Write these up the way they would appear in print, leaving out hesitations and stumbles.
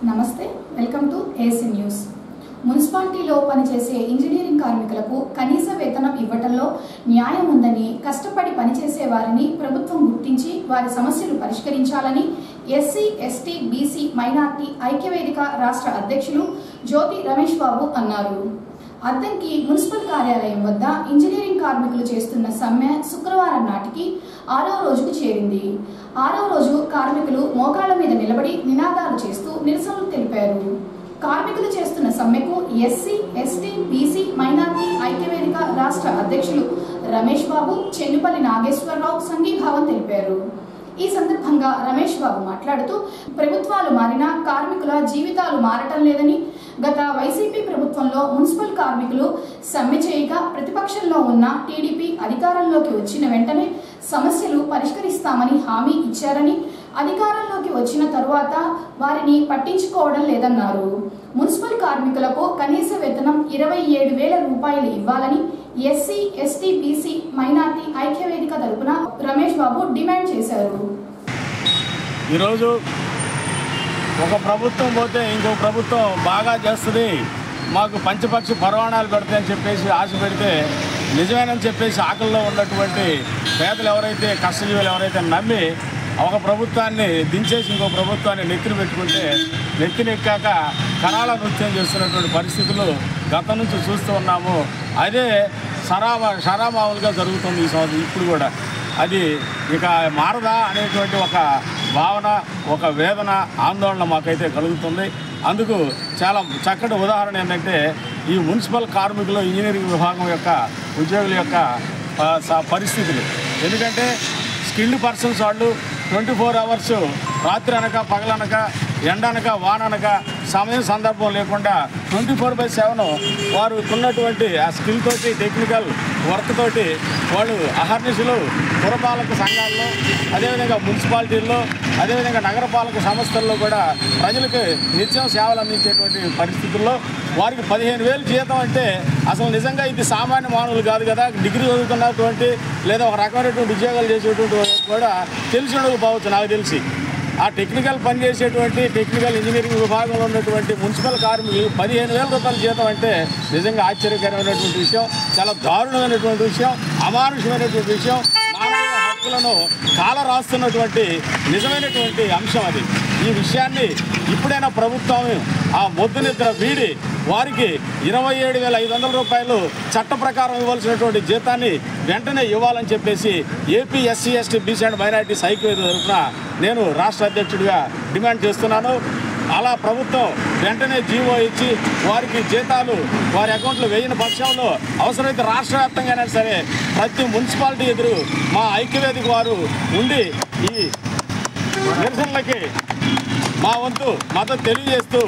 నమస్తే, welcome to AC news. మున్సిపాలిటీలో పనిచేసే ఇంజనీరింగ్ కార్మికులకు కనీస వేతనం ఇవ్వటంలో న్యాయం ఉందని, కష్టపడి పనిచేసే వారిని ప్రభుత్వం గుర్తించి వారి సమస్యలు పరిష్కరించాలని ఎస్సీ, ఎస్టీ, బీసీ, మైనార్టీ ఐక్యవేదిక రాష్ట్ర అధ్యక్షులు జ్యోతి రమేష్ బాబు అన్నారు. అద్దంకి మున్సిపల్ కార్యాలయం వద్ద ఇంజనీరింగ్ కార్మికులు చేస్తున్న సమ్మె శుక్రవారం నాటికి 6వ రోజుకు చేరింది. 6వ రోజు కార్మికులు మోకాళ్ల మీద నిలబడి నినాదాలు చేస్తూ నిరసనలు తెలిపారు. కార్మికులు చేస్తున్న సమ్మెకు ఎస్సీ, ఎస్టీ, బీసీ, మైనార్టీ ఐక్యవేదిక రాష్ట్ర అధ్యక్షులు రమేష్ బాబు, చెన్నుపల్లి నాగేశ్వరరావు సంఘీభావం తెలిపారు. ఈ సందర్భంగా రమేష్ బాబు మాట్లాడుతూ, ప్రభుత్వాలు మారినా కార్మికుల జీవితాలు మారటం లేదని, గత వైసీపీ ప్రభుత్వంలో మున్సిపల్ కార్మికులు సమ్మె చేయగా ప్రతిపక్షంలో ఉన్న టీడీపీ అధికారంలోకి వచ్చిన వెంటనే సమస్యలు పరిష్కరిస్తామని హామీ ఇచ్చారని, అధికారంలోకి వచ్చిన తరువాత వారిని పట్టించుకోవడం లేదన్నారు. మున్సిపల్ కార్మికులకు కనీస వేతనం 27,000 రూపాయలు ఇవ్వాలని ఎస్సీ, ఎస్టీ, బీసీ, మైనార్టీ ఐక్యవేదిక తరపున రమేష్ బాబు డిమాండ్ చేశారు. ఈరోజు ఒక ప్రభుత్వం పోతే ఇంకో ప్రభుత్వం బాగా చేస్తుంది, మాకు పంచపక్షి పరవాణాలు పెడతాయని చెప్పేసి ఆశ పెడితే నిజమేనని చెప్పేసి ఆకలిలో ఉన్నటువంటి పేదలు ఎవరైతే, కష్టజీవులు ఎవరైతే నమ్మి ఒక ప్రభుత్వాన్ని దించేసి ఇంకో ప్రభుత్వాన్ని నెత్తిన పెట్టుకుంటే నెత్తినెక్కాక కరాళ నృత్యం చేస్తున్నటువంటి పరిస్థితులు గతం నుంచి చూస్తూ ఉన్నాము. అదే షరామాములుగా జరుగుతుంది ఈ సంవత్సరం. ఇప్పుడు కూడా అది ఇక మారదా అనేటువంటి ఒక భావన, ఒక వేదన, ఆందోళన మాకైతే కలుగుతుంది. అందుకు చాలా చక్కటి ఉదాహరణ ఏంటంటే ఈ మున్సిపల్ కార్మికులు, ఇంజనీరింగ్ విభాగం యొక్క ఉద్యోగుల యొక్క పరిస్థితులు. ఎందుకంటే స్కిల్డ్ పర్సన్స్ వాళ్ళు 24 అవర్స్ రాత్రి అనక పగలనక ఎండనక వాననక సమయం సందర్భం లేకుండా 24/7 వారు ఉన్నటువంటి ఆ స్కిల్ తోటి, టెక్నికల్ వర్క్ తోటి వాళ్ళు అహర్నిశలు పురపాలక సంఘాల్లో, అదేవిధంగా మున్సిపాలిటీల్లో, అదేవిధంగా నగరపాలక సంస్థల్లో కూడా ప్రజలకు నిత్యం సేవలు అందించేటువంటి పరిస్థితుల్లో వారికి 15,000 జీతం అంటే అసలు నిజంగా ఇది సామాన్య మానవులు కాదు కదా. డిగ్రీ చదువుకున్నటువంటి లేదా ఒక రకమైనటువంటి ఉద్యోగాలు చేసేటువంటి కూడా తెలిసి ఉండకపోవచ్చు. నాకు తెలిసి ఆ టెక్నికల్ పని చేసేటువంటి టెక్నికల్ ఇంజనీరింగ్ విభాగంలో ఉన్నటువంటి మున్సిపల్ కార్మికులు 15,000 రూపాయల జీతం అంటే నిజంగా ఆశ్చర్యకరమైనటువంటి విషయం, చాలా దారుణమైనటువంటి విషయం, అమానుషమైనటువంటి విషయం, మానవ హక్కులను కాల రాస్తున్నటువంటి నిజమైనటువంటి అంశం అది. ఈ విషయాన్ని ఇప్పుడైనా ప్రభుత్వం ఆ మొద్దు నిద్ర వీడి వారికి 27,500 రూపాయలు చట్ట ప్రకారం ఇవ్వాల్సినటువంటి జీతాన్ని వెంటనే ఇవ్వాలని చెప్పేసి AP SC, ST, BC and minorities ఐక్యవేదిక తరఫున నేను రాష్ట్ర అధ్యక్షుడిగా డిమాండ్ చేస్తున్నాను. అలా ప్రభుత్వం వెంటనే జీవో ఇచ్చి వారికి జీతాలు వారి అకౌంట్లో వేయని పక్షంలో అవసరమైతే రాష్ట్ర వ్యాప్తంగానే సరే ప్రతి మున్సిపాలిటీ ఎదురు మా ఐక్యవేదిక వారు ఉండి ఈ నిరసనలకి మా వంతు మద్దతు తెలియజేస్తూ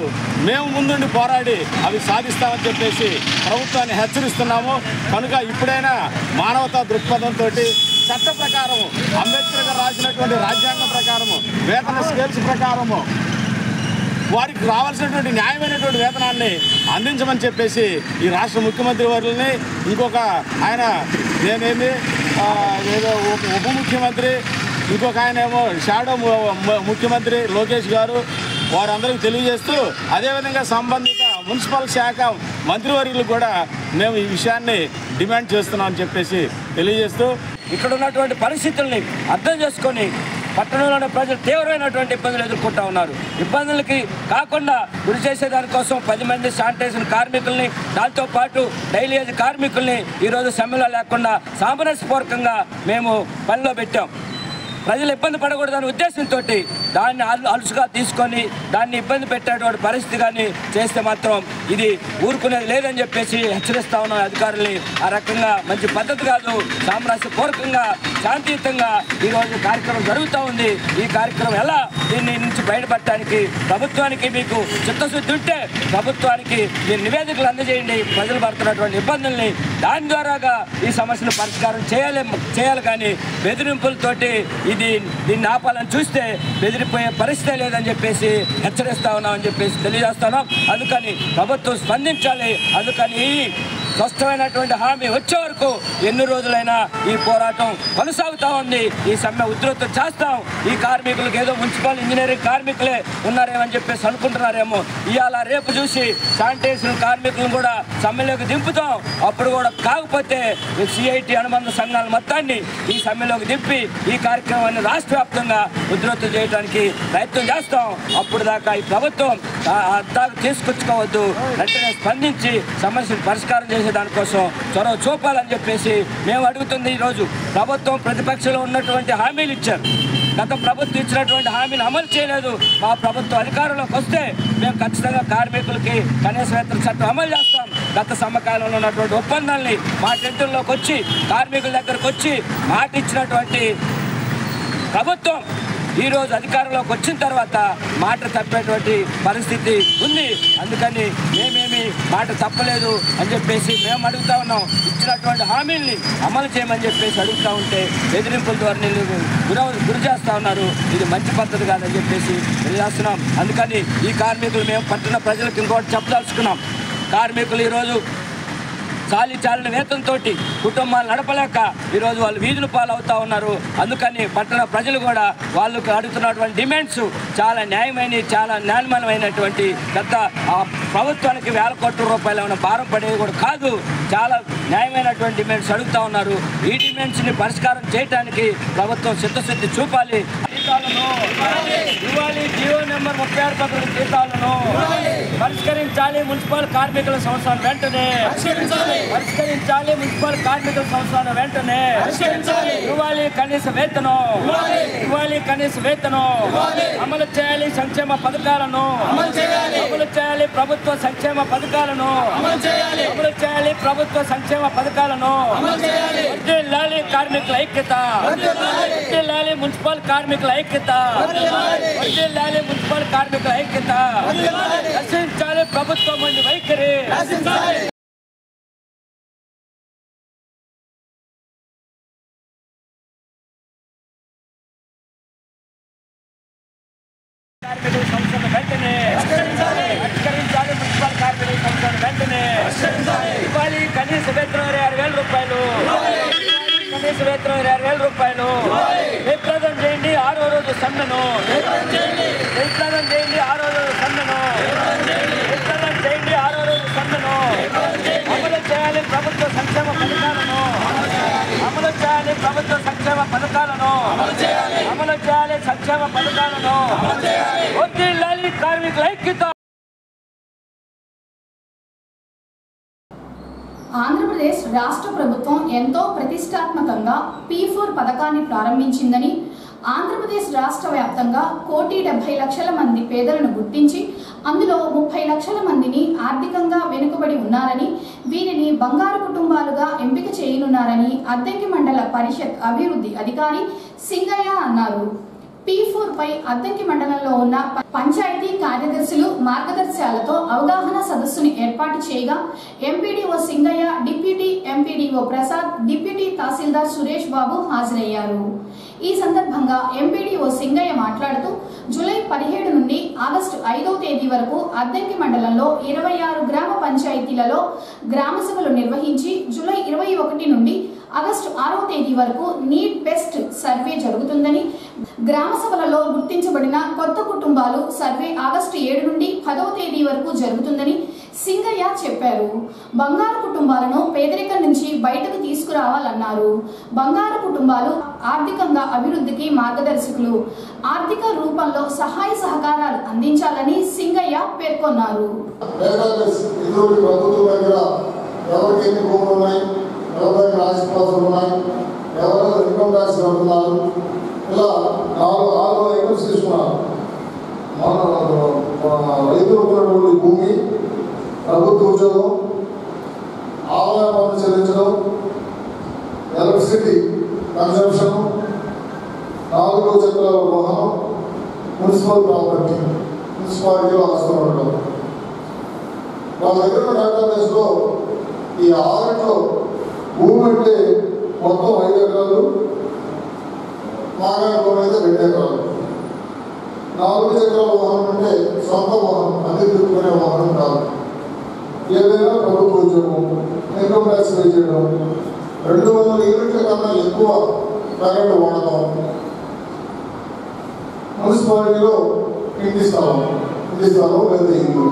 మేము ముందుండి పోరాడి అవి సాధిస్తామని చెప్పేసి ప్రభుత్వాన్ని హెచ్చరిస్తున్నాము. కనుక ఇప్పుడైనా మానవతా దృక్పథంతో చట్ట ప్రకారం అంబేద్కర్ గారు రాసినటువంటి రాజ్యాంగం ప్రకారము వేతన స్కేల్స్ ప్రకారము వారికి రావాల్సినటువంటి న్యాయమైనటువంటి వేతనాన్ని అందించమని చెప్పేసి ఈ రాష్ట్ర ముఖ్యమంత్రి వారిని, ఇంకొక ఆయన నేనేమి ఏదో ఉప ముఖ్యమంత్రి, ఇంకొక ఆయన ఏమో షాడో ముఖ్యమంత్రి లోకేష్ గారు, వారందరికీ తెలియజేస్తూ అదేవిధంగా సంబంధిత మున్సిపల్ శాఖ మంత్రివర్యులు కూడా మేము ఈ విషయాన్ని డిమాండ్ చేస్తున్నామని చెప్పేసి తెలియజేస్తూ ఇక్కడ ఉన్నటువంటి పరిస్థితుల్ని అర్థం చేసుకొని పట్టణంలోని ప్రజలు తీవ్రమైనటువంటి ఇబ్బందులు ఎదుర్కొంటూ ఉన్నారు. ఇబ్బందులకి కాకుండా గురి చేసేదానికోసం 10 మంది శానిటైజేషన్ కార్మికుల్ని, దాంతోపాటు డైలీ ఏజ్ కార్మికుల్ని ఈరోజు సమ్మెలో లేకుండా సామరస్యపూర్వకంగా మేము పనిలో పెట్టాం. ప్రజలు ఇబ్బంది పడకూడదనే ఉద్దేశంతో దాన్ని అలుసుగా తీసుకొని దాన్ని ఇబ్బంది పెట్టేటువంటి పరిస్థితి కానీ చేస్తే మాత్రం ఇది ఊరుకునేది లేదని చెప్పేసి హెచ్చరిస్తా ఉన్నాం అధికారుల్ని. ఆ రకంగా మంచి పద్ధతి కాదు. సామరస్యపూర్వకంగా, శాంతియుతంగా ఈరోజు కార్యక్రమం జరుగుతూ ఉంది. ఈ కార్యక్రమం ఎలా దీన్ని నుంచి బయటపడటానికి ప్రభుత్వానికి మీకు చిత్తశుద్ధి ఉంటే ప్రభుత్వానికి మీరు నివేదికలు అందజేయండి. ప్రజలు పడుతున్నటువంటి ఇబ్బందుల్ని దాని ద్వారాగా ఈ సమస్యను పరిష్కారం చేయాలి కానీ బెదిరింపులతోటి దీన్ని ఆపాలని చూస్తే బెదిరిపోయే పరిస్థితి లేదని చెప్పేసి హెచ్చరిస్తా ఉన్నామని చెప్పేసి తెలియజేస్తున్నాం. అందుకని ప్రభుత్వం స్పందించాలి. అందుకని స్పష్టమైనటువంటి హామీ వచ్చే వరకు ఎన్ని రోజులైనా ఈ పోరాటం కొనసాగుతూ ఉంది. ఈ సమ్మె ఉధృతం చేస్తాం. ఈ కార్మికులకు ఏదో మున్సిపల్ ఇంజనీరింగ్ కార్మికులే ఉన్నారేమని చెప్పేసి అనుకుంటున్నారేమో. ఇవాళ రేపు చూసి శానిటేషన్ కార్మికులను కూడా సమ్మెలోకి దింపుతాం. అప్పుడు కూడా కాకపోతే సిఐటి అనుబంధ సంఘాల మొత్తాన్ని ఈ సమ్మెలోకి దింపి ఈ కార్యక్రమాన్ని రాష్ట్ర వ్యాప్తంగా ఉధృతం చేయడానికి ప్రయత్నం చేస్తాం. అప్పుడు దాకా ఈ ప్రభుత్వం దాకా తీసుకొచ్చుకోవద్దు, వెంటనే స్పందించి సమస్యను పరిష్కారం చేసే దానికోసం చొరవ చూపాలని చెప్పేసి మేము అడుగుతుంది. ఈరోజు ప్రభుత్వం ప్రతిపక్షంలో ఉన్నటువంటి హామీలు ఇచ్చారు. గత ప్రభుత్వం ఇచ్చినటువంటి హామీలు అమలు చేయలేదు. మా ప్రభుత్వం అధికారంలోకి వస్తే మేము ఖచ్చితంగా కార్మికులకి కనీస వేతన చట్టం అమలు చేస్తాం. గత సమ్మకాలంలో ఉన్నటువంటి ఒప్పందాల్ని మా టెంటుల్లోకి వచ్చి కార్మికుల దగ్గరకు వచ్చి మాట ఇచ్చినటువంటి ప్రభుత్వం ఈరోజు అధికారంలోకి వచ్చిన తర్వాత మాట తప్పేటువంటి పరిస్థితి ఉంది. అందుకని మేమేమి మాట తప్పలేదు అని చెప్పేసి మేము అడుగుతా ఉన్నాం. ఇచ్చినటువంటి హామీల్ని అమలు చేయమని చెప్పేసి అడుగుతూ ఉంటే బెదిరింపుల ద్వారా గురి చేస్తూ ఉన్నారు. ఇది మంచి పద్ధతి కాదని చెప్పేసి తెలియజేస్తున్నాం. అందుకని ఈ కార్మికులు మేము పట్టణ ప్రజలకు ఇంకోటి చెప్పదలుచుకున్నాం. కార్మికులు ఈరోజు చాలిన వేతంతో కుటుంబాలు నడపలేక ఈరోజు వాళ్ళు వీధుల పాలవుతూ ఉన్నారు. అందుకని పట్టణ ప్రజలు కూడా వాళ్ళకు అడుగుతున్నటువంటి డిమాండ్స్ చాలా న్యాయమైనవి, చాలా న్యాయమైనటువంటి గత ప్రభుత్వానికి వేల కోట్ల రూపాయలు ఏమైనా భారం పడేవి కూడా కాదు. చాలా న్యాయమైనటువంటి డిమాండ్స్ అడుగుతూ ఉన్నారు. ఈ డిమాండ్స్ని పరిష్కారం చేయడానికి ప్రభుత్వం చిత్తశుద్ధి చూపాలి. జీతాలను ఇవ్వాలి. జీవో నెంబర్ 36 జీతాలను పరిష్కరించాలి. మున్సిపల్ కార్మికుల సంస్థను వెంటనే పరిష్కరించాలి. మున్సిపల్ కార్మికుల సంస్థను వెంటనే ఇవ్వాలి. కనీస వేతనం ఇవ్వాలి. కనీస వేతనం అమలు చేయాలి. సంక్షేమ పథకాలను అమలు చేయాలి. ప్రభుత్వ సంక్షేమ పథకాలను అమలు చేయాలి. ప్రభుత్వ సంక్షేమ పథకాలను వర్ధిల్లాలి. కార్మికుల ఐక్యత వర్ధిల్లాలి. మున్సిపల్ కార్మికుల ఐక్యత వర్ధిల్లాలి. మున్సిపల్ కార్మికుల ఐక్యత రక్షించాలి. ప్రభుత్వం మంది వైఖరి కార్మికుల సంస్థను వెంటనే పరిష్కరించాలి. మున్సిపల్ కార్మికుల సంస్థను వెంటనే ఇవ్వాలి. కనీస వేతనం 26,000 రూపాయలు. కనీస వేతనం 26,000 రూపాయలు. విప్లవం చేయండి. 6వ రోజు సమ్మెను విప్లవం చేయండి. 6వ రోజు సమ్మెను విప్లవం చేయండి. 6వ రోజు సమ్మెను అమలు చేయాలి. ప్రభుత్వ సంక్షేమ పథకాలను అమలు చేయాలి. ప్రభుత్వ సంక్షేమ పథకాలను అమలు చేయాలి. సంక్షేమ పథకాలను వర్ధిల్లాలి. కార్మికుల ఐక్యత. ఆంధ్రప్రదేశ్ రాష్ట్ర ప్రభుత్వం ఎంతో ప్రతిష్టాత్మకంగా P4 పథకాన్ని ప్రారంభించిందని, ఆంధ్రప్రదేశ్ రాష్ట్ర వ్యాప్తంగా 1,70,00,000 మంది పేదలను గుర్తించి అందులో 30 లక్షల మందిని ఆర్థికంగా వెనుకబడి ఉన్నారని, వీరిని బంగారు కుటుంబాలుగా ఎంపిక చేయనున్నారని అద్దంకి మండల పరిషత్ అభివృద్ధి అధికారి సింగయ్య అన్నారు. P4 పై అద్దంకి మండలంలో ఉన్న పంచాయతీ కార్యదర్శులు మార్గదర్శకాలతో అవగాహన సదస్సుని ఏర్పాటు చేయగా MPDO Singayya, deputy MPDO Prasad, deputy tahsildar Suresh Babu హాజరయ్యారు. ఈ సందర్భంగా ఎంపీడీఓ సింగయ్య మాట్లాడుతూ జూలై 17 నుండి ఆగస్టు 5వ తేదీ వరకు అద్దంకి మండలంలో 26 గ్రామ పంచాయతీలలో గ్రామ సభలు నిర్వహించి జూలై 21 నుండి ఆగస్టు 6వ తేదీ వరకు నీడ్ బెస్ట్ సర్వే జరుగుతుందని, గ్రామ సభలలో గుర్తించబడిన కొత్త కుటుంబాలు సర్వే ఆగస్టు 7 నుండి 10వ తేదీ వరకు జరుగుతుందని సింగయ్య చెప్పారు. బంగారు కుటుంబాలను పేదరికం నుంచి బయటకు తీసుకురావాలన్నారు. బంగారు కుటుంబాలు ఆర్థికంగా అభివృద్ధికి మార్గదర్శకులు, ఆర్థిక రూపంలో సహాయ సహకారాలు అందించాలని సింగయ్య పేర్కొన్నారు. ఎవరికి రాజకీయాలు ఉన్నాయి, ఎవరు ఇన్కమ్ ట్యాక్స్ కడుతున్నారు, ఇలా 4 ఐటమ్స్ తీసుకున్నారు. మన రైతులకు ఉన్నటువంటి భూమి, ప్రభుత్వ ఉద్యోగం, ఆదాయ పన్ను చెల్లించడం, ఎలక్ట్రిసిటీ కన్జంప్షన్, 4 చక్రాల వాహనం, మున్సిపల్ ప్రాపర్టీ, మున్సిపాలిటీలో ఆస్తులు ఉండడం. వాళ్ళ దగ్గర డేటాబేస్లో ఈ 6లో భూమి అంటే మొత్తం 5 ఎకరాలు, మాగాయ భూమి అయితే 2 ఎకరాలు. 4 చక్రాల వాహనం అంటే సొంత వాహనం, అద్దె తిప్పుకునే వాహనం కాదు. ఏదైనా ప్రభుత్వ ఉద్యోగం, ఇన్కమ్ ట్యాక్స్ పే చేయడం, 200 యూనిట్ల కన్నా ఎక్కువ కరెంటు వాడటం, మున్సిపాలిటీలో ఇంటి స్థలం లేదా ఇల్లు,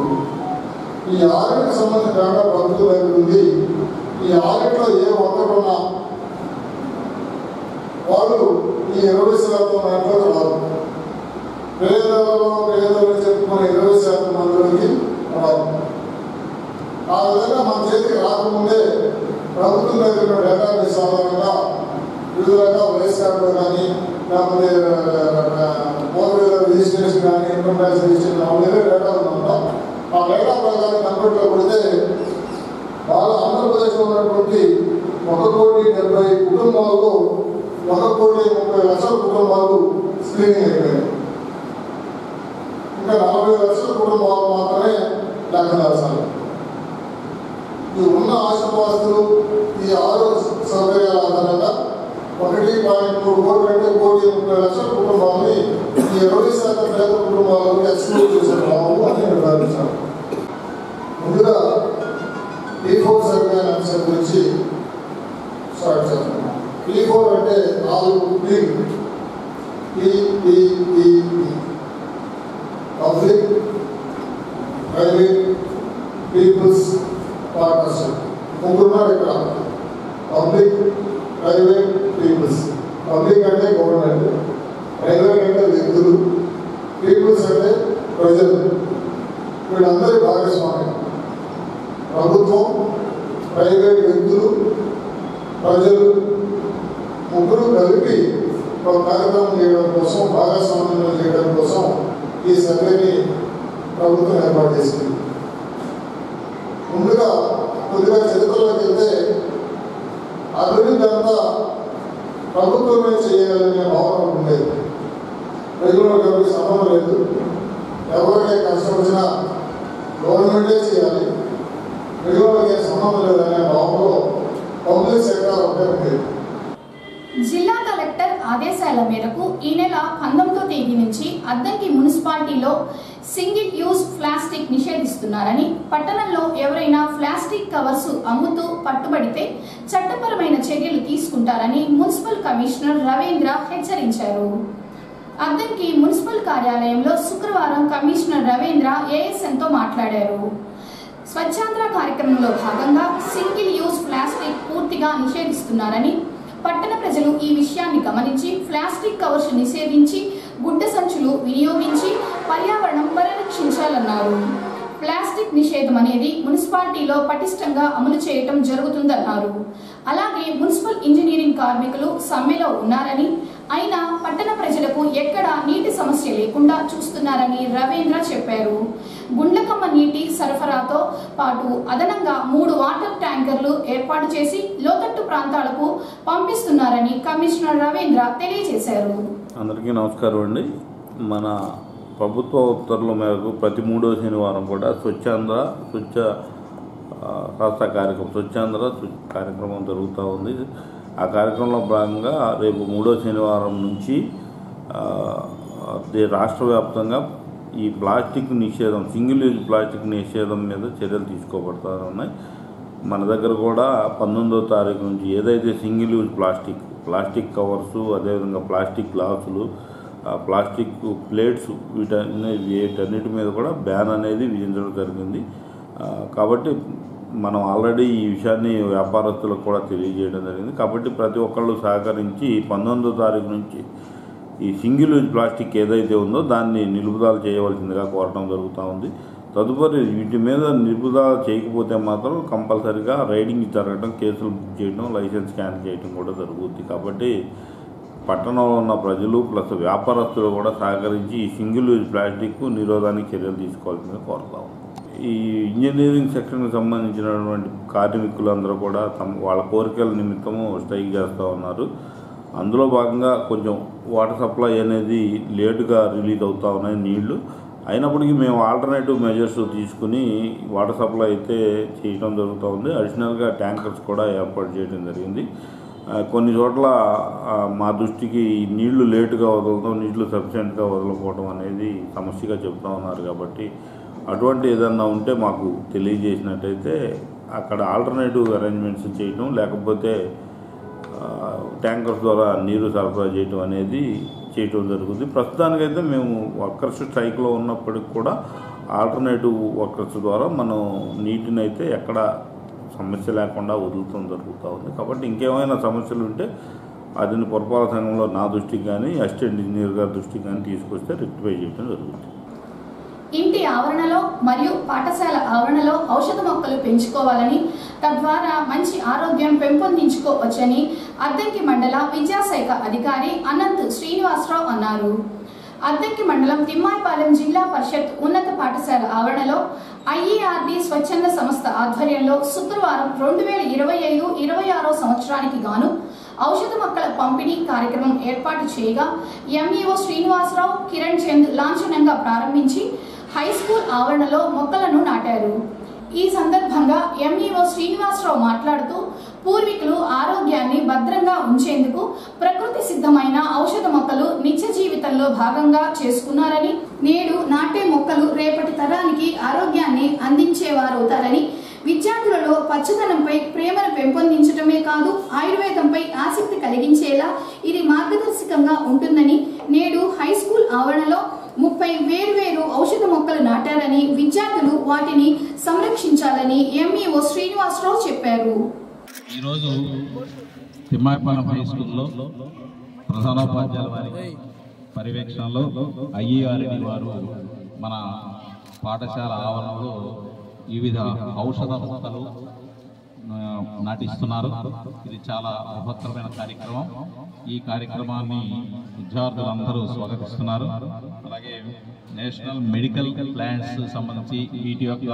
ఈ ఆడిట్కి సంబంధించిన డేటా ప్రభుత్వం దగ్గర ఉంది. ఈ ఆడిట్లో ఏ ఒక్కరున్నా వాళ్ళు ఈ 20% దాంట్లో రాదు. పేదలు చెప్పుకునే 20% మందికి రాదు. ఆ విధంగా మన చేతికి రాకముందే ప్రభుత్వం దగ్గర డేటాబేస్ ఆధారంగా వివిధ రకాల రేస్ కార్డులు కానీ లేకపోతే మోటార్ రిజిస్ట్రేషన్ కానీ ఇన్కమ్ ట్యాక్స్ రిజిస్ట్రేషన్ అవన్నీ డేటా ఉందంట. ఆ డేటా ప్రకారం కంప్యూటర్లో కొడితే వాళ్ళ ఆంధ్రప్రదేశ్లో ఉన్నటువంటి 1,70,000 కుటుంబాల్లో 1,30,00,000 కుటుంబాలు స్క్రీనింగ్ అయిపోయాయి. ఇంకా 40,00,000 కుటుంబాలు మాత్రమే లెక్కదాల్సాలి. ఈ ఉన్న ఆస్తిపాస్తులు ఈ 6 సౌకర్యాల ఆధారంగా 1.3 కోట్లు అంటే 1,30,00,000 కుటుంబాలని ఈ 20% పేద కుటుంబాలను ఎక్స్క్లూడ్ చేసే బాబు అని నిర్ధారించారు. ముందుగా P4 సర్వే అనే అంశం గురించి స్టార్ట్ చేస్తున్నాం. P4 అంటే 4 పబ్లిక్ ప్రైవేట్ పీపుల్స్ పార్ట్నర్షిప్. ముగ్గురున్నారు ఇక్కడ. Public private peoples. పబ్లిక్ అంటే గవర్నమెంట్, ప్రైవేట్ అంటే వ్యక్తులు, పీపుల్స్ అంటే ప్రజలు. వీళ్ళందరి భాగస్వామ్యం. ప్రభుత్వం, ప్రైవేట్ వ్యక్తులు, ప్రజలు ముగ్గురు కలిపి ఒక కార్యక్రమం చేయడం కోసం, భాగస్వామ్యం చేయడం కోసం ఈ సర్వేని ప్రభుత్వం ఏర్పాటు చేసింది. ముందుగా కొద్దిగా చరిత్రలోకి వెళ్తే అభివృద్ధి అంతా ప్రభుత్వమే చేయాలనే భావన ఉండేది. ప్రజలకు ఎవరికి సంబంధం లేదు, ఎవరికైనా కష్టం వచ్చినా గవర్నమెంటే చేయాలి, ప్రజలకి సంబంధం లేదనే భావనలో పబ్లిక్ సెక్టర్ ఒకటే ఉండేది. జిల్లా కలెక్టర్ ఆదేశాల మేరకు ఈ నెల 19వ తేదీ నుంచి అద్దంకి మున్సిపాలిటీలో సింగిల్ యూజ్ ప్లాస్టిక్ నిషేధిస్తున్నారని, పట్టణంలో ఎవరైనా ప్లాస్టిక్ కవర్స్ అమ్ముతూ పట్టుబడితే చట్టపరమైన చర్యలు తీసుకుంటారని మున్సిపల్ కమిషనర్ రవీంద్ర హెచ్చరించారు. అద్దంకి మున్సిపల్ కార్యాలయంలో శుక్రవారం కమిషనర్ రవీంద్ర ఏఎస్ఎన్తో మాట్లాడారు. స్వచ్ఛాంధ్ర కార్యక్రమంలో భాగంగా సింగిల్ యూజ్ ప్లాస్టిక్ పూర్తిగా నిషేధిస్తున్నారని, పట్టణ ప్రజలు ఈ విషయాన్ని గమనించి ప్లాస్టిక్ కవర్స్ నిషేధించి గుడ్డ సంచులు వినియోగించి పర్యావరణం పరిరక్షించాలన్నారు. ప్లాస్టిక్ నిషేధం అనేది మున్సిపాలిటీలో పటిష్టంగా అమలు చేయటం జరుగుతుందన్నారు. అలాగే మున్సిపల్ ఇంజనీరింగ్ కార్మికులు సమ్మెలో ఉన్నారని, అయినా పట్టణ ప్రజలకు ఎక్కడా నీటి సమస్య లేకుండా చూస్తున్నారని రవీంద్ర చెప్పారు. గుండ్లకమ్మ నీటి సరఫరాతో పాటు అదనంగా 3 వాటర్ ట్యాంకర్లు ఏర్పాటు చేసి లోతట్టు ప్రాంతాలకు పంపిస్తున్నారని కమిషనర్ రవీంద్ర తెలియజేశారు. అందరికీ నమస్కారం అండి. మన ప్రభుత్వ ఉత్తర్వుల మేరకు ప్రతి 3వ శనివారం కూడా స్వచ్ఛాంధ్ర కార్యక్రమం జరుగుతూ ఉంది. ఆ కార్యక్రమంలో భాగంగా రేపు 3వ శనివారం నుంచి రాష్ట్ర వ్యాప్తంగా ఈ ప్లాస్టిక్ నిషేధం, సింగిల్ యూజ్ ప్లాస్టిక్ నిషేధం మీద చర్యలు తీసుకోబడుతున్నాయి. మన దగ్గర కూడా 19వ తారీఖు నుంచి ఏదైతే సింగిల్ యూజ్ ప్లాస్టిక్ కవర్సు, అదేవిధంగా ప్లాస్టిక్ గ్లాసులు, ప్లాస్టిక్ ప్లేట్స్ వీటన్నిటి మీద కూడా బ్యాన్ అనేది విధించడం జరిగింది. కాబట్టి మనం ఆల్రెడీ ఈ విషయాన్ని వ్యాపారస్తులకు కూడా తెలియజేయడం జరిగింది. కాబట్టి ప్రతి ఒక్కళ్ళు సహకరించి 19వ తారీఖు నుంచి ఈ సింగిల్ యూజ్ ప్లాస్టిక్ ఏదైతే ఉందో దాన్ని నిలుపుదల చేయవలసిందిగా కోరడం జరుగుతూ ఉంది. తదుపరి వీటి మీద నిలుపుదల చేయకపోతే మాత్రం కంపల్సరీగా రైడింగ్ జరగడం, కేసులు బుక్ చేయడం, లైసెన్స్ క్యాన్సిల్ చేయడం కూడా జరుగుతుంది. కాబట్టి పట్టణంలో ఉన్న ప్రజలు ప్లస్ వ్యాపారస్తులు కూడా సహకరించి ఈ సింగిల్ యూజ్ ప్లాస్టిక్ నిరోధానికి చర్యలు తీసుకోవాల్సిందిగా కోరుతాం. ఈ ఇంజనీరింగ్ సెక్షన్కి సంబంధించినటువంటి కార్మికులందరూ కూడా వాళ్ళ కోరికల నిమిత్తము స్ట్రైక్ చేస్తూ ఉన్నారు. అందులో భాగంగా కొంచెం వాటర్ సప్లై అనేది లేటుగా రిలీజ్ అవుతూ ఉన్నాయి నీళ్లు. అయినప్పటికీ మేము ఆల్టర్నేటివ్ మెజర్స్ తీసుకుని వాటర్ సప్లై అయితే చేయడం జరుగుతూ ఉంది. అడిషనల్గా ట్యాంకర్స్ కూడా ఏర్పాటు చేయడం జరిగింది. కొన్ని చోట్ల మా దృష్టికి నీళ్లు లేటుగా వదలడం, నీళ్లు సఫిషియెంట్గా వదలకపోవడం అనేది సమస్యగా చెప్తూ ఉన్నారు. కాబట్టి అటువంటి ఏదన్నా ఉంటే మాకు తెలియజేసినట్టయితే అక్కడ ఆల్టర్నేటివ్ అరేంజ్మెంట్స్ చేయటం, లేకపోతే ట్యాంకర్స్ ద్వారా నీరు సరఫరా చేయటం అనేది చేయటం జరుగుతుంది. ప్రస్తుతానికైతే మేము వర్కర్స్ స్ట్రైక్లో ఉన్నప్పటికి కూడా ఆల్టర్నేటివ్ వర్కర్స్ ద్వారా మనం నీటిని అయితే ఎక్కడ సమస్య లేకుండా వదులుతాం జరుగుతూ ఉంది. కాబట్టి ఇంకేమైనా సమస్యలు ఉంటే అదిని పురపాలక సంఘంలో నా దృష్టికి కానీ అసిస్టెంట్ ఇంజనీర్ గారి దృష్టికి కానీ తీసుకొస్తే రెక్టిఫై చేయడం జరుగుతుంది. ఇంటి ఆవరణలో మరియు పాఠశాల ఆవరణలో ఔషధ మొక్కలు పెంచుకోవాలని, తద్వారా మంచి ఆరోగ్యం పెంపొందించుకోవచ్చని అద్దంకి మండల విద్యాశాఖ అధికారి అనంత్ శ్రీనివాసరావు అన్నారు. అద్దంకి మండలం తిమ్మాయిపాలెం జిల్లా పరిషత్ ఉన్నత పాఠశాల ఆవరణలో IERD స్వచ్ఛంద సంస్థ ఆధ్వర్యంలో శుక్రవారం 2025-26 సంవత్సరానికి గాను ఔషధ మొక్కల పంపిణీ కార్యక్రమం ఏర్పాటు చేయగా MEO శ్రీనివాసరావు, కిరణ్ చంద్ లాంఛనంగా ప్రారంభించి హై స్కూల్ ఆవరణలో మొక్కలను నాటారు. ఈ సందర్భంగా MEO శ్రీనివాసరావు మాట్లాడుతూ పూర్వీకులు ఆరోగ్యాన్ని భద్రంగా ఉంచేందుకు ప్రకృతి సిద్ధమైన ఔషధ మొక్కలు నిత్య జీవితంలో భాగంగా చేసుకున్నారని, నేడు నాటే మొక్కలు రేపటి తరానికి ఆరోగ్యాన్ని అందించేవారవుతారని, విద్యార్థులలో పచ్చదనంపై ప్రేమను పెంపొందించడమే కాదు ఆయుర్వేదంపై ఆసక్తి కలిగించేలా ఇది మార్గదర్శకంగా ఉంటుందని, నేడు హై స్కూల్ ఆవరణలో 30 వేర్వేరు ఔషధ మొక్కలు నాటారని, విద్యార్థులు వాటిని సంరక్షించాలని MEO శ్రీనివాసరావు చెప్పారు. ఈరోజు తిమ్మాయిపాలెం హై స్కూల్లో ప్రధానోపాధ్యాయుల వారి పర్యవేక్షణలో IERD వారు మన పాఠశాల ఆవరణలో వివిధ ఔషధ మొక్కలు నాటిస్తున్నారు. ఇది చాలా మహత్తరమైన కార్యక్రమం. ఈ కార్యక్రమాన్ని విద్యార్థులందరూ స్వాగతిస్తున్నారు. అలాగే నేషనల్ మెడికల్ ప్లాంట్స్ సంబంధించి వీటి యొక్క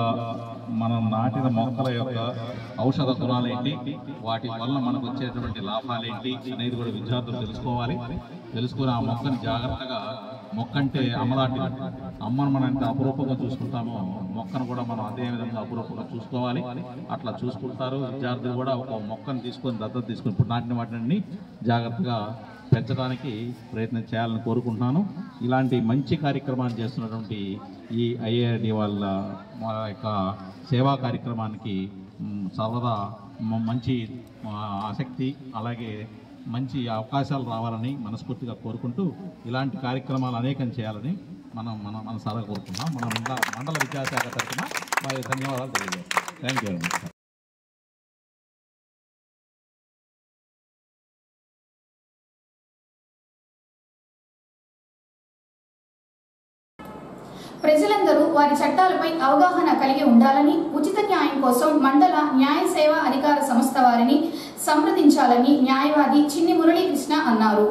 మనం నాటిన మొక్కల యొక్క ఔషధ గుణాలేంటి, వాటి వల్ల మనకు వచ్చేటువంటి లాభాలేంటి అనేది కూడా విద్యార్థులు తెలుసుకొని ఆ మొక్కని జాగ్రత్తగా, మొక్క అంటే అమ్మలాంటి, అమ్మను మనం ఎంత అపురూపంగా చూసుకుంటామో మొక్కను కూడా మనం అదే విధంగా అపురూపంగా చూసుకోవాలి. అట్లా చూసుకుంటారు విద్యార్థులు కూడా. ఒక మొక్కను తీసుకొని దత్తత తీసుకొని ఇప్పుడు నాటిన వాటిని జాగ్రత్తగా పెంచడానికి ప్రయత్నం చేయాలని కోరుకుంటున్నాను. ఇలాంటి మంచి కార్యక్రమాన్ని చేస్తున్నటువంటి ఈ IERD వాళ్ళ మా యొక్క సేవా కార్యక్రమానికి సర్వదా మంచి ఆసక్తి, అలాగే మంచి అవకాశాలు రావాలని మనస్ఫూర్తిగా కోరుకుంటూ ఇలాంటి కార్యక్రమాలు అనేకం చేయాలని మనం సరదా కోరుకుంటున్నాం. మన మండల విద్యాశాఖ తరఫున వారి ధన్యవాదాలు తెలియజేస్తాం. Thank you very much. ప్రజలందరూ వారి చట్టాలపై అవగాహన కలిగి ఉండాలని, ఉచిత న్యాయం కోసం మండల న్యాయ సేవా అధికార సంస్థ వారిని సంప్రదించాలని న్యాయవాది చిన్ని మురళీకృష్ణ అన్నారు.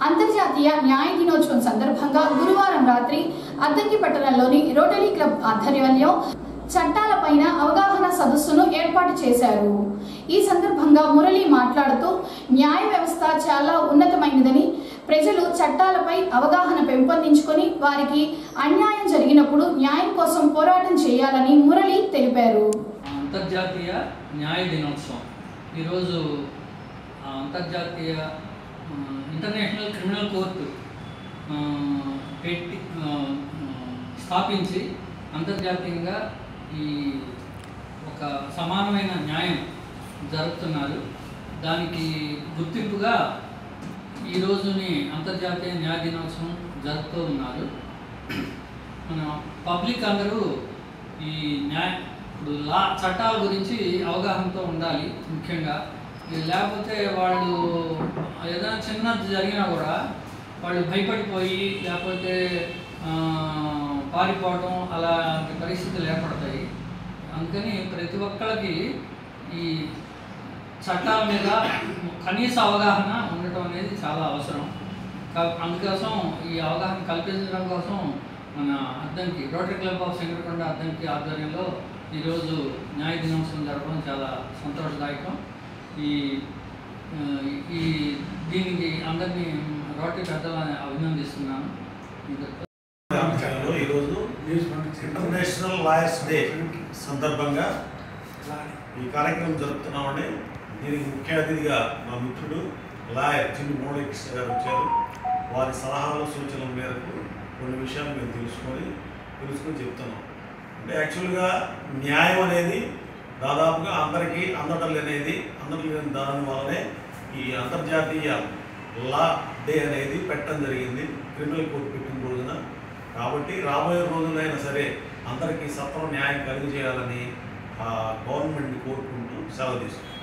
అంతర్జాతీయ న్యాయ దినోత్సవం సందర్భంగా గురువారం రాత్రి అద్దంకి పట్టణంలోని రోటరీ క్లబ్ ఆధ్వర్యంలో చట్టాలపైన అవగాహన సదస్సును ఏర్పాటు చేశారు. ఈ సందర్భంగా మురళి మాట్లాడుతూ న్యాయ వ్యవస్థ చాలా ఉన్నతమైనదని, ప్రజలు చట్టాలపై అవగాహన పెంపొందించుకొని వారికి అన్యాయం జరిగినప్పుడు న్యాయం కోసం పోరాటం చేయాలని మురళి తెలిపారు. అంతర్జాతీయ న్యాయ దినోత్సవం ఈరోజు అంతర్జాతీయ ఇంటర్నేషనల్ క్రిమినల్ కోర్టు స్థాపించి అంతర్జాతీయంగా ఈ ఒక సమానమైన న్యాయం జరుపుతున్నారు. దానికి గుర్తింపుగా ఈ రోజుని అంతర్జాతీయ న్యాయ దినోత్సవం జరుపుతూ ఉన్నారు. మన పబ్లిక్ అందరూ ఈ ఇప్పుడు చట్టాల గురించి అవగాహనతో ఉండాలి. ముఖ్యంగా లేకపోతే వాళ్ళు ఏదైనా చిన్నది జరిగినా కూడా వాళ్ళు భయపడిపోయి లేకపోతే పారిపోవడం అలాంటి పరిస్థితులు ఏర్పడతాయి. అందుకని ప్రతి ఒక్కరికి ఈ చట్టాల మీద కనీస అవగాహన ఉండటం అనేది చాలా అవసరం. అందుకోసం ఈ అవగాహన కల్పించడం కోసం మన Addanki rotary club of Shankarakonda Addanki ఆధ్వర్యంలో ఈరోజు న్యాయ దినోత్సవం జరపడం చాలా సంతోషదాయకం. ఈ దీనికి అందరినీ రోటరీ పెద్దలని అభినందిస్తున్నాను. ఈరోజు ఇంటర్నేషనల్ లాయర్స్ డే సందర్భంగా ఈ కార్యక్రమం జరుపుతున్నామండి. దీనికి ముఖ్య అతిథిగా మా మిత్రుడు లాయర్ చిన్ని మురళీకృష్ణ గారు వచ్చారు. వారి సలహాలు సూచనల మేరకు కొన్ని విషయాలు మేము తెలుసుకొని చెప్తున్నాం. అంటే యాక్చువల్గా న్యాయం అనేది దాదాపుగా అందరికీ అందటం లేని దాని వల్లనే ఈ అంతర్జాతీయ లా డే అనేది పెట్టడం జరిగింది, క్రిమినల్ కోర్టు పెట్టిన రోజున. కాబట్టి రాబోయే రోజులైనా సరే అందరికీ సత్వర న్యాయం కలిగజేయాలని గవర్నమెంట్ని కోరుకుంటూ సెలవు తీసుకుంటాం.